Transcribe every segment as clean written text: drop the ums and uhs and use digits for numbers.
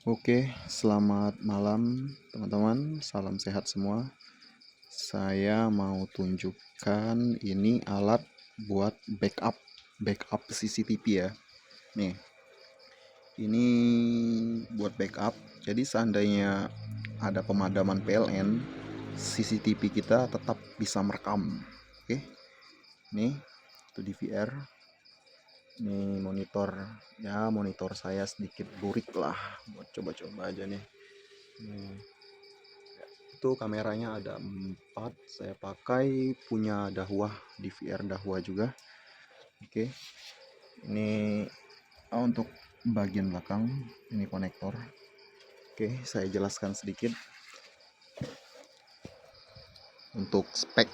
Oke, selamat malam teman-teman. Salam sehat semua. Saya mau tunjukkan ini alat buat backup CCTV ya. Nih, ini buat backup. Jadi seandainya ada pemadaman PLN, CCTV kita tetap bisa merekam. Oke. Nih, itu DVR. Ini monitor saya sedikit burik lah buat coba-coba aja nih. Itu kameranya ada 4, saya pakai punya Dahua, DVR Dahua juga. Oke, ini untuk bagian belakang ini konektor. Oke, saya jelaskan sedikit untuk spek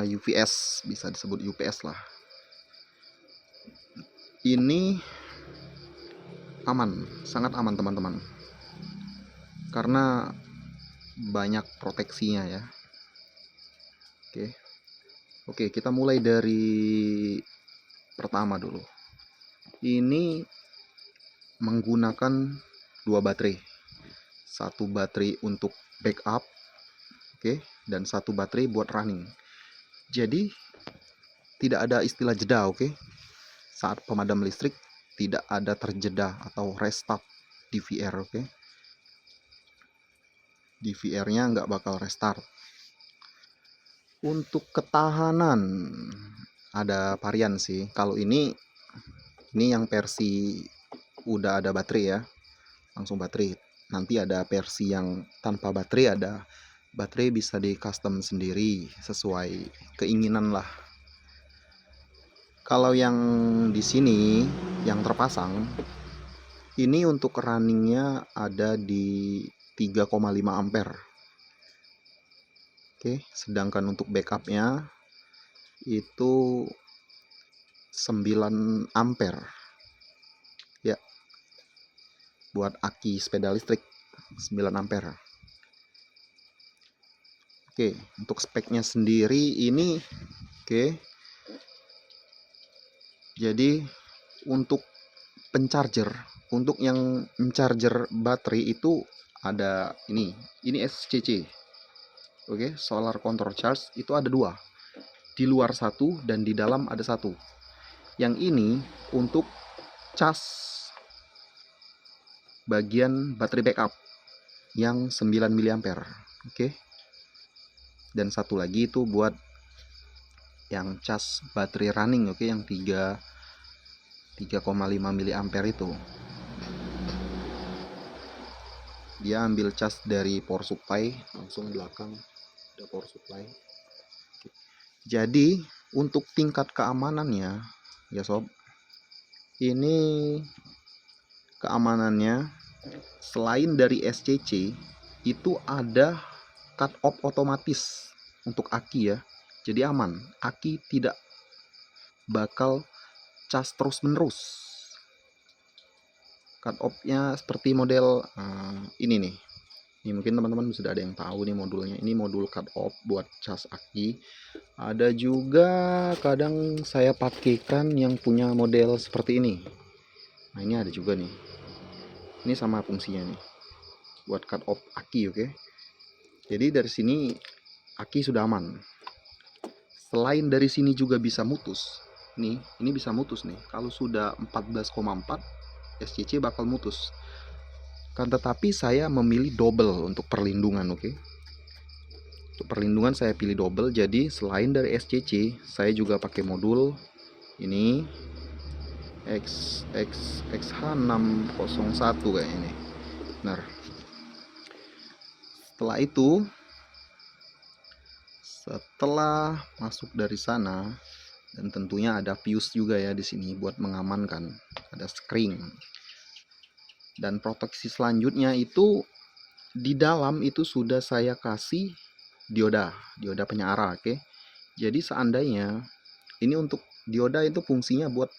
UPS, bisa disebut UPS lah. Ini aman, sangat aman teman-teman, karena banyak proteksinya ya. Oke, kita mulai dari pertama dulu. Ini menggunakan 2 baterai. Satu baterai untuk backup, dan satu baterai buat running. Jadi tidak ada istilah jeda, Saat pemadam listrik tidak ada terjeda atau restart DVR, DVR-nya nggak bakal restart. Untuk ketahanan ada varian sih. Kalau ini yang versi udah ada baterai ya, langsung baterai. Nanti ada versi yang tanpa baterai, ada baterai bisa di custom sendiri sesuai keinginan lah. Kalau yang di sini yang terpasang ini untuk runningnya ada di 3,5 ampere. Sedangkan untuk backupnya itu 9 ampere ya, buat aki sepeda listrik 9 ampere. Untuk speknya sendiri ini jadi untuk pencharger, untuk yang mencharger baterai itu ada ini SCC. Solar control charge itu ada 2. Di luar 1 dan di dalam ada 1. Yang ini untuk cas bagian baterai backup yang 9 mAh. Dan satu lagi itu buat yang cas baterai running, yang 3,5 mAh itu. Dia ambil cas dari power supply, langsung belakang ada power supply. Jadi untuk tingkat keamanannya ya sob, ini keamanannya selain dari SCC itu ada cut off otomatis untuk aki ya. Jadi aman, aki tidak bakal cas terus menerus. Cut off-nya seperti model ini nih. Ini mungkin teman-teman sudah ada yang tahu nih modulnya. Ini modul cut off buat cas aki. Ada juga kadang saya pakaikan yang punya model seperti ini. Nah, ini ada juga nih. Ini sama fungsinya nih. Buat cut off aki, Jadi dari sini aki sudah aman. Selain dari sini juga bisa mutus. Ini bisa mutus nih. Kalau sudah 14,4 SCC bakal mutus. Kan tetapi saya memilih double untuk perlindungan, Untuk perlindungan saya pilih double. Jadi selain dari SCC, saya juga pakai modul ini XH601 kayak ini. Benar. Setelah masuk dari sana, dan tentunya ada fuse juga ya di sini buat mengamankan, ada screen. Dan proteksi selanjutnya itu di dalam itu sudah saya kasih dioda penyara, Jadi seandainya ini untuk dioda itu fungsinya buat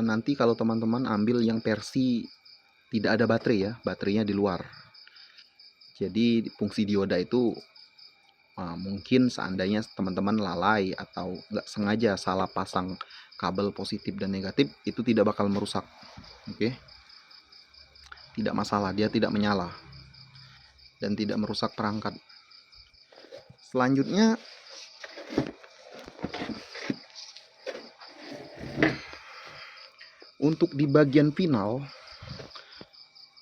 nanti kalau teman-teman ambil yang versi tidak ada baterai ya, baterainya di luar. Jadi fungsi dioda itu mungkin seandainya teman-teman lalai atau nggak sengaja salah pasang kabel positif dan negatif, itu tidak bakal merusak, tidak masalah, dia tidak menyala dan tidak merusak perangkat. Selanjutnya untuk di bagian final,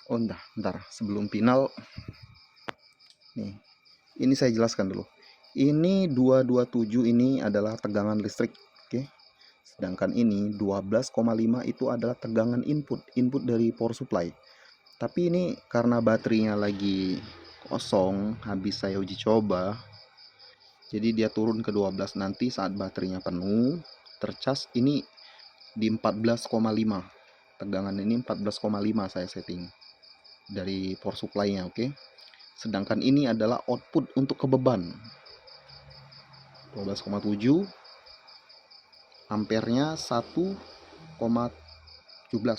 bentar, sebelum final nih, ini saya jelaskan dulu. Ini 227 ini adalah tegangan listrik, oke. Sedangkan ini 12,5 itu adalah tegangan input dari power supply. Tapi ini karena baterainya lagi kosong, habis saya uji coba, jadi dia turun ke 12. Nanti saat baterainya penuh, tercas, ini di 14,5. Tegangan ini 14,5 saya setting dari power supply-nya, oke. Sedangkan ini adalah output untuk ke beban. 12,7, ampernya 1,17,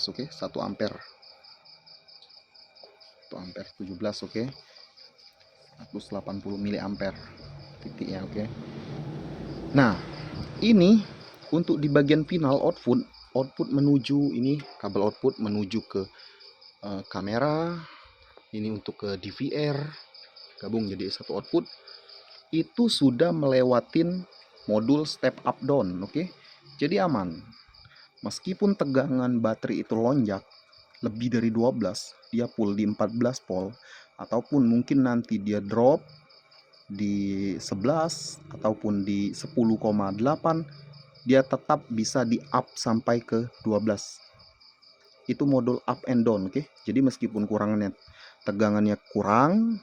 oke. 1 ampere. 1 ampere 17, oke. 180 miliampere titiknya, oke. Nah, ini untuk di bagian final output menuju ini, kabel output menuju ke kamera, ini untuk ke DVR, gabung jadi satu output. Itu sudah melewatin modul step up down, oke. Jadi aman. Meskipun tegangan baterai itu lonjak lebih dari 12, dia full di 14 volt, ataupun mungkin nanti dia drop di 11 ataupun di 10,8, dia tetap bisa di up sampai ke 12. Itu modul up and down, oke. Jadi meskipun tegangannya kurang,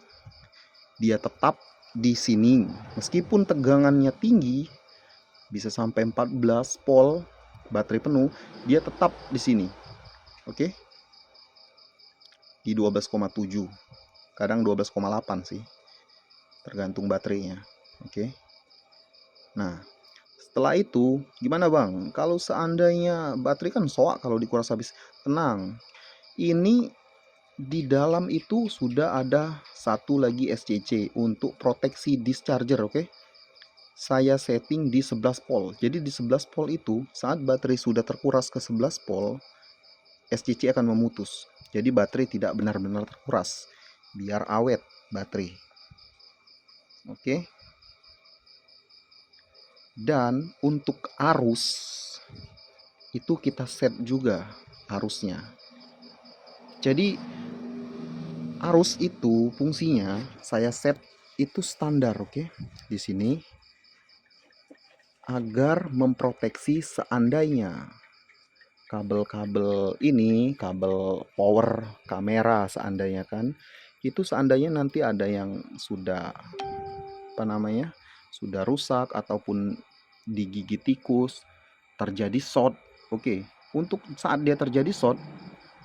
dia tetap di sini. Meskipun tegangannya tinggi, bisa sampai 14 volt, baterai penuh, dia tetap di sini, oke. Di 12,7, kadang 12,8 sih, tergantung baterainya, oke. Nah, setelah itu gimana bang? Kalau seandainya baterai kan soak kalau dikuras habis, tenang. Ini di dalam itu sudah ada satu lagi SCC untuk proteksi discharger, oke. Saya setting di 11 volt. Jadi di 11 volt itu saat baterai sudah terkuras ke 11 volt, SCC akan memutus. Jadi baterai tidak benar-benar terkuras, biar awet baterai, oke. Dan untuk arus itu kita set juga arusnya. Jadi arus itu fungsinya saya set itu standar, oke. Di sini agar memproteksi seandainya kabel-kabel ini, kabel power kamera seandainya kan, itu seandainya nanti ada yang sudah sudah rusak ataupun digigit tikus, terjadi short, oke. Untuk saat dia terjadi short,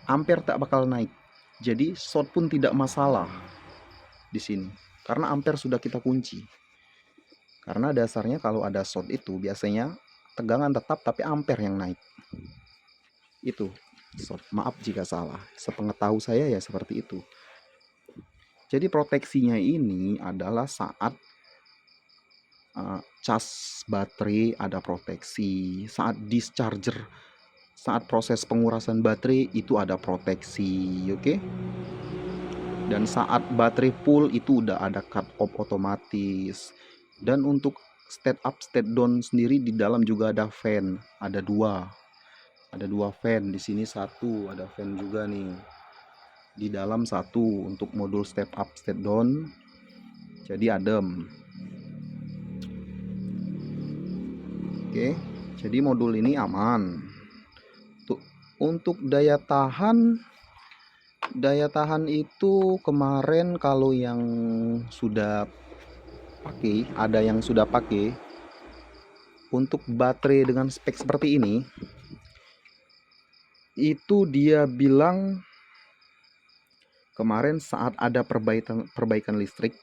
ampere tak bakal naik. Jadi short pun tidak masalah di sini, karena ampere sudah kita kunci. Karena dasarnya kalau ada short itu biasanya tegangan tetap tapi ampere yang naik. Itu short. Maaf jika salah, sepengetahu saya ya seperti itu. Jadi proteksinya ini adalah saat cas baterai ada proteksi, saat discharger, saat proses pengurasan baterai itu ada proteksi, oke. Dan saat baterai full itu udah ada cut off otomatis. Dan untuk state up state down sendiri di dalam juga ada fan, ada dua fan. Di sini satu, ada fan juga nih di dalam, satu untuk modul step up step down, jadi adem, oke. Jadi modul ini aman. Untuk daya tahan itu kemarin kalau yang sudah pakai, ada yang sudah pakai untuk baterai dengan spek seperti ini, itu dia bilang kemarin saat ada perbaikan listrik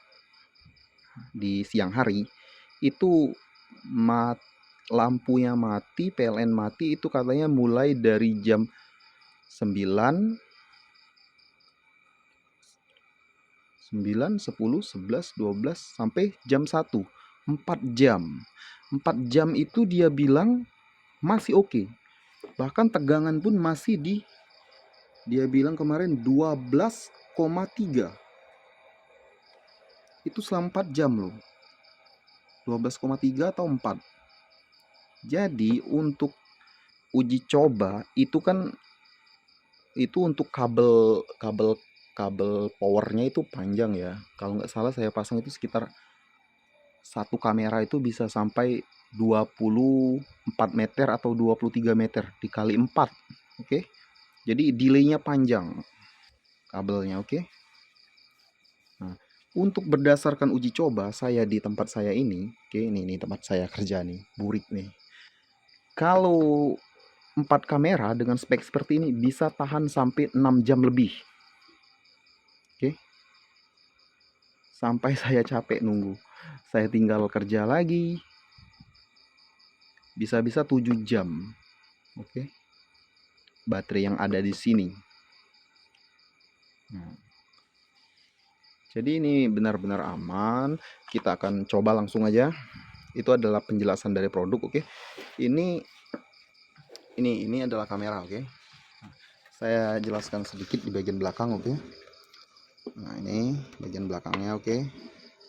di siang hari itu lampunya mati, PLN mati, itu katanya mulai dari jam 9, 10, 11, 12 sampai jam 1, 4 jam. 4 jam itu dia bilang masih oke. Bahkan tegangan pun masih di Dia bilang kemarin 12,3. Itu selama 4 jam loh. 12,3 atau 4. Jadi untuk uji coba itu kan, itu untuk kabel kabel kabel powernya itu panjang ya. Kalau nggak salah saya pasang itu sekitar satu kamera itu bisa sampai 24 meter atau 23 meter dikali 4. Oke. Jadi delaynya panjang kabelnya, oke. Nah, untuk berdasarkan uji coba saya di tempat saya ini, oke, ini tempat saya kerja nih, burik nih. Kalau 4 kamera dengan spek seperti ini bisa tahan sampai 6 jam lebih. Oke. Sampai saya capek nunggu. Saya tinggal kerja lagi. Bisa-bisa 7 jam. Oke. Baterai yang ada di sini. Nah, jadi ini benar-benar aman. Kita akan coba langsung aja. Itu adalah penjelasan dari produk, oke. Ini adalah kamera, oke. Saya jelaskan sedikit di bagian belakang, oke. Nah, ini bagian belakangnya, oke.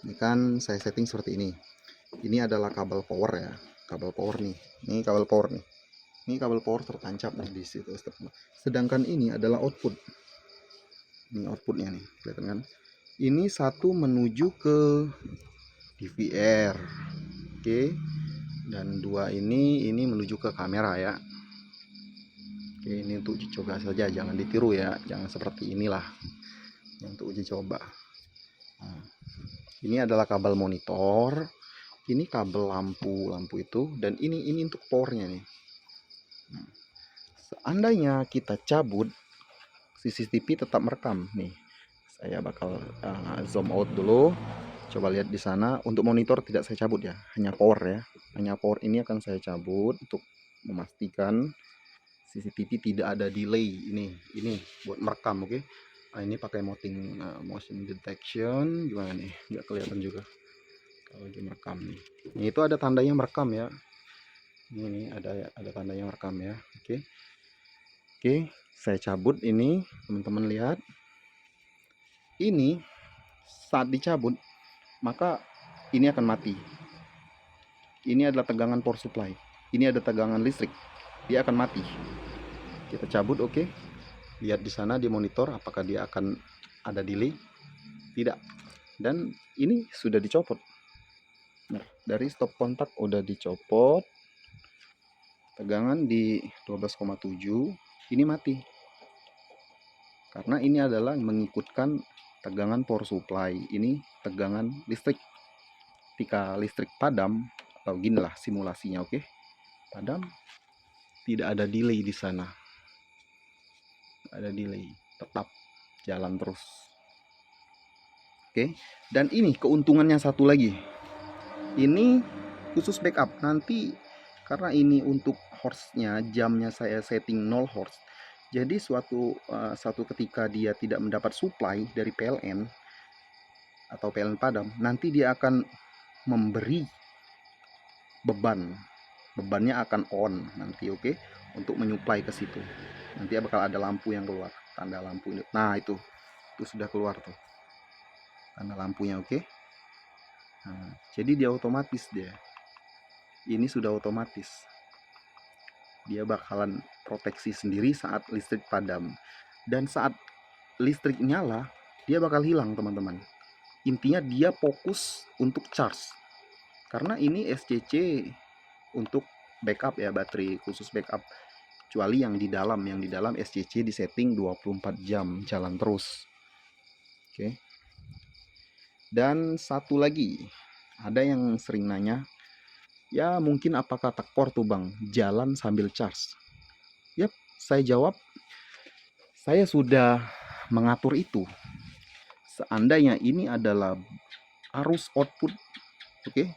Ini kan saya setting seperti ini. Ini adalah kabel power ya. Kabel power nih. Ini kabel power nih. Ini kabel power tertancap nih di situ. Sedangkan ini adalah output. Ini outputnya nih, kelihatan kan? Ini satu menuju ke DVR, oke. Dan dua ini menuju ke kamera ya. Oke, ini untuk uji coba saja, jangan ditiru ya, jangan seperti inilah. Untuk uji coba. Nah, ini adalah kabel monitor, ini kabel lampu itu, dan ini untuk powernya nih. Nah, seandainya kita cabut, CCTV tetap merekam nih. Saya bakal zoom out dulu. Coba lihat di sana. Untuk monitor tidak saya cabut ya, hanya power ya. Hanya power ini akan saya cabut untuk memastikan CCTV tidak ada delay. Ini buat merekam, oke. Nah, ini pakai motion detection. Gimana nih? Nggak kelihatan juga kalau dia merekam nih. Ini itu ada tandanya merekam ya. Ini ada tandanya merekam ya. Oke. Oke, saya cabut ini, teman-teman lihat. Ini saat dicabut, maka ini akan mati. Ini adalah tegangan power supply. Ini ada tegangan listrik. Dia akan mati. Kita cabut, oke. Lihat di sana di monitor apakah dia akan ada delay. Tidak. Dan ini sudah dicopot. Nah, dari stop kontak udah dicopot. Tegangan di 12,7. Ini mati. Karena ini adalah mengikutkan tegangan power supply. Ini tegangan listrik. Ketika listrik padam, atau ginilah simulasinya, oke. Padam, tidak ada delay di sana. Ada delay, tetap jalan terus. Oke. Dan ini keuntungannya satu lagi. Ini khusus backup. Nanti karena ini untuk horse-nya, jamnya saya setting 0 horse. Jadi suatu ketika dia tidak mendapat supply dari PLN atau PLN padam, nanti dia akan memberi beban. Bebannya akan on nanti, oke, untuk menyuplai ke situ. Nanti bakal ada lampu yang keluar, tanda lampu. Nah, itu sudah keluar tuh tanda lampunya, oke. Nah, jadi dia otomatis ini sudah otomatis. Dia bakalan proteksi sendiri saat listrik padam. Dan saat listrik nyala, dia bakal hilang, teman-teman. Intinya dia fokus untuk charge. Karena ini SCC untuk backup ya, baterai khusus backup. Kecuali yang di dalam SCC di setting 24 jam jalan terus. Oke. Dan satu lagi, ada yang sering nanya, ya mungkin apakah tekor tuh bang, jalan sambil charge? Yap, saya jawab, saya sudah mengatur itu. Seandainya ini adalah arus output, oke,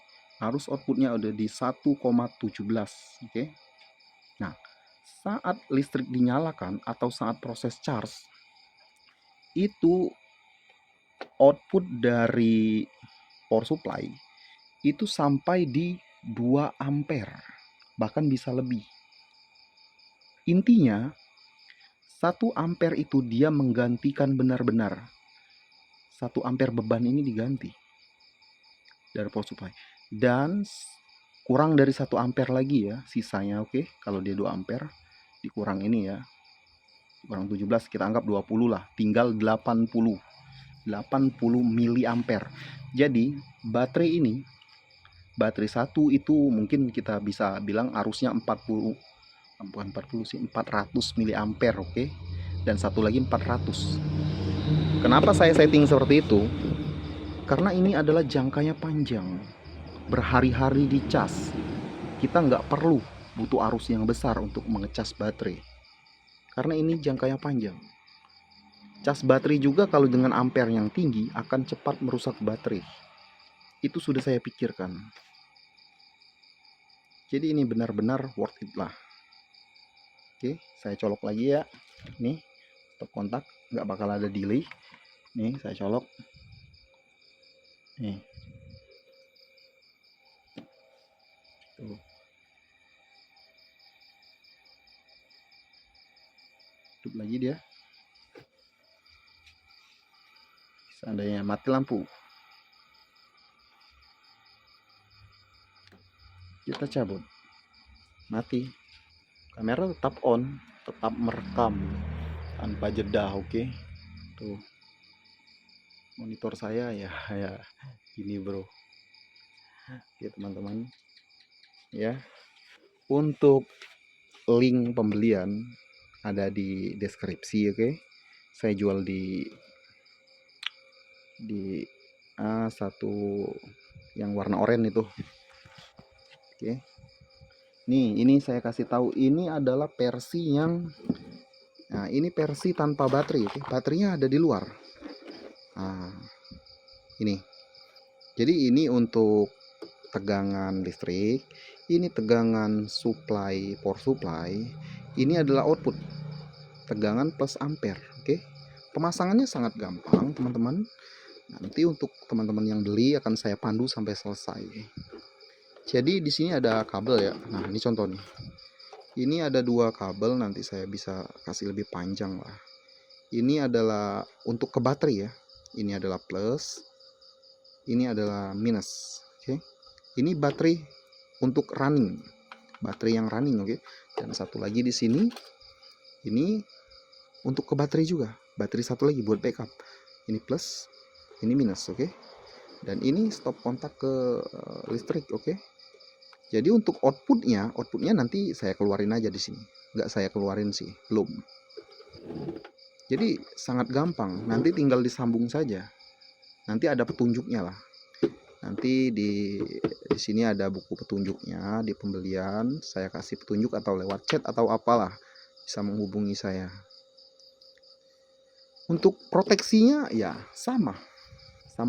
arus outputnya ada di 1,17, oke. Nah, saat listrik dinyalakan atau saat proses charge, itu output dari power supply itu sampai di 2 ampere, bahkan bisa lebih. Intinya 1 ampere itu dia menggantikan benar-benar 1 ampere beban ini diganti dari power supply. Dan kurang dari 1 ampere lagi ya sisanya, oke. Kalau dia 2 ampere dikurang ini ya, kurang 17, kita anggap 20 lah, tinggal 80 miliampere. Jadi baterai satu itu mungkin kita bisa bilang arusnya 40, bukan 40 sih, 400 miliampere, oke. Dan satu lagi 400. Kenapa saya setting seperti itu? Karena ini adalah jangkanya panjang, berhari-hari dicas. Kita nggak perlu butuh arus yang besar untuk mengecas baterai, karena ini jangkanya panjang. Cas baterai juga kalau dengan ampere yang tinggi akan cepat merusak baterai. Itu sudah saya pikirkan. Jadi ini benar-benar worth it lah. Oke, saya colok lagi ya. Nih, stop kontak, nggak bakal ada delay. Nih, saya colok. Nih. Tuh. Hidup lagi dia. Seandainya mati lampu, kita cabut, mati, kamera tetap on, tetap merekam tanpa jeda, oke. Tuh monitor saya ya gini bro. Oke teman-teman ya, untuk link pembelian ada di deskripsi, oke. Saya jual di satu yang warna oranye itu. Oke. Nih, ini saya kasih tahu, ini adalah versi yang ini versi tanpa baterai, oke. Baterainya ada di luar. Nah, ini. Jadi ini untuk tegangan listrik, ini tegangan supply, power supply, ini adalah output tegangan plus ampere, oke. Pemasangannya sangat gampang, teman-teman. Nanti untuk teman-teman yang beli akan saya pandu sampai selesai. Jadi di sini ada kabel ya. Nah, ini contoh nih. Ini ada 2 kabel, nanti saya bisa kasih lebih panjang lah. Ini adalah untuk ke baterai ya. Ini adalah plus, ini adalah minus, oke. Ini baterai untuk running, baterai yang running, oke. Dan satu lagi di sini, ini untuk ke baterai juga, baterai satu lagi buat backup. Ini plus, ini minus, oke. Dan ini stop kontak ke listrik, oke. Jadi untuk outputnya nanti saya keluarin aja di sini. Nggak saya keluarin sih, belum. Jadi sangat gampang, nanti tinggal disambung saja. Nanti ada petunjuknya lah. Nanti di sini ada buku petunjuknya di pembelian. Saya kasih petunjuk atau lewat chat atau apalah, bisa menghubungi saya. Untuk proteksinya ya sama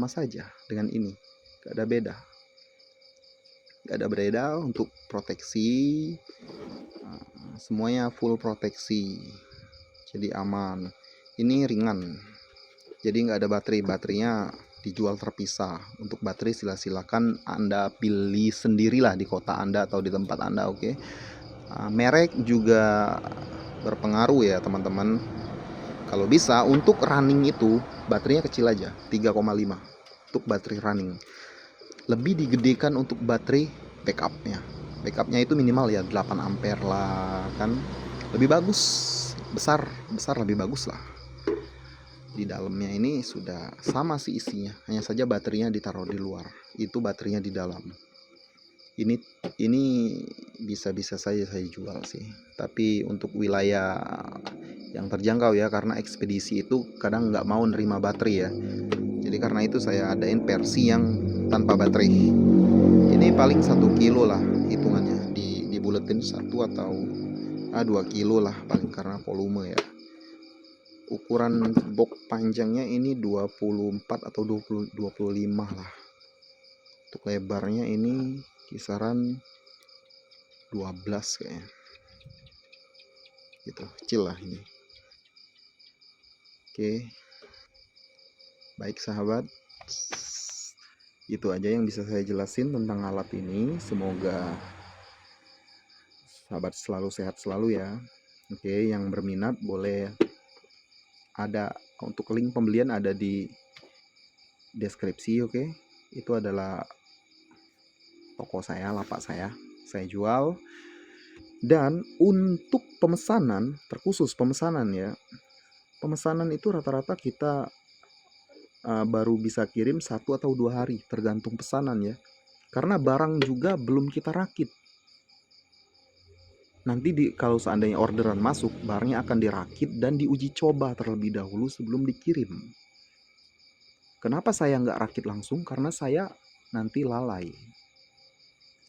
saja dengan ini, gak ada beda. Gak ada beda untuk proteksi, semuanya full proteksi, jadi aman. Ini ringan, jadi nggak ada baterainya dijual terpisah. Untuk baterai silakan Anda pilih sendirilah di kota Anda atau di tempat Anda, oke. Merek juga berpengaruh ya teman-teman. Kalau bisa untuk running itu baterainya kecil aja, 3,5 untuk baterai running. Lebih digedekan untuk baterai backupnya. Backupnya itu minimal ya 8 ampere lah kan. Lebih bagus, besar lebih bagus lah. Di dalamnya ini sudah sama sih isinya, hanya saja baterainya ditaruh di luar. Itu baterainya di dalam. Ini bisa saja saya jual sih. Tapi untuk wilayah yang terjangkau ya, karena ekspedisi itu kadang nggak mau nerima baterai ya. Jadi karena itu saya adain versi yang tanpa baterai. Ini paling 1 kilo lah hitungannya, dibuletin 1 atau 2 kilo lah paling, karena volume ya. Ukuran box panjangnya ini 24 atau 25 lah. Untuk lebarnya ini kisaran 12 kayaknya. Gitu, kecil lah ini. Oke. Baik sahabat, itu aja yang bisa saya jelasin tentang alat ini. Semoga sahabat selalu sehat selalu ya. Oke, yang berminat boleh ada untuk link pembelian ada di deskripsi. Oke, itu adalah toko saya, lapak saya jual. Dan untuk pemesanan, terkhusus pemesanan ya, pemesanan itu rata-rata kita baru bisa kirim 1 atau 2 hari tergantung pesanan ya, karena barang juga belum kita rakit. Nanti kalau seandainya orderan masuk, barangnya akan dirakit dan diuji coba terlebih dahulu sebelum dikirim. Kenapa saya nggak rakit langsung? Karena saya nanti lalai.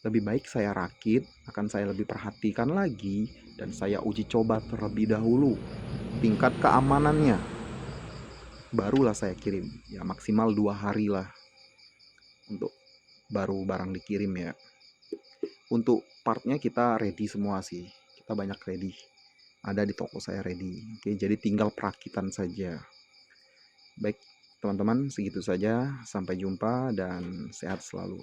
Lebih baik saya rakit, akan saya lebih perhatikan lagi, dan saya uji coba terlebih dahulu tingkat keamanannya. Barulah saya kirim. Ya maksimal 2 hari lah untuk baru barang dikirim ya. Untuk partnya kita ready semua sih. Kita banyak ready. Ada di toko saya ready. Oke, jadi tinggal perakitan saja. Baik, teman-teman, segitu saja. Sampai jumpa dan sehat selalu.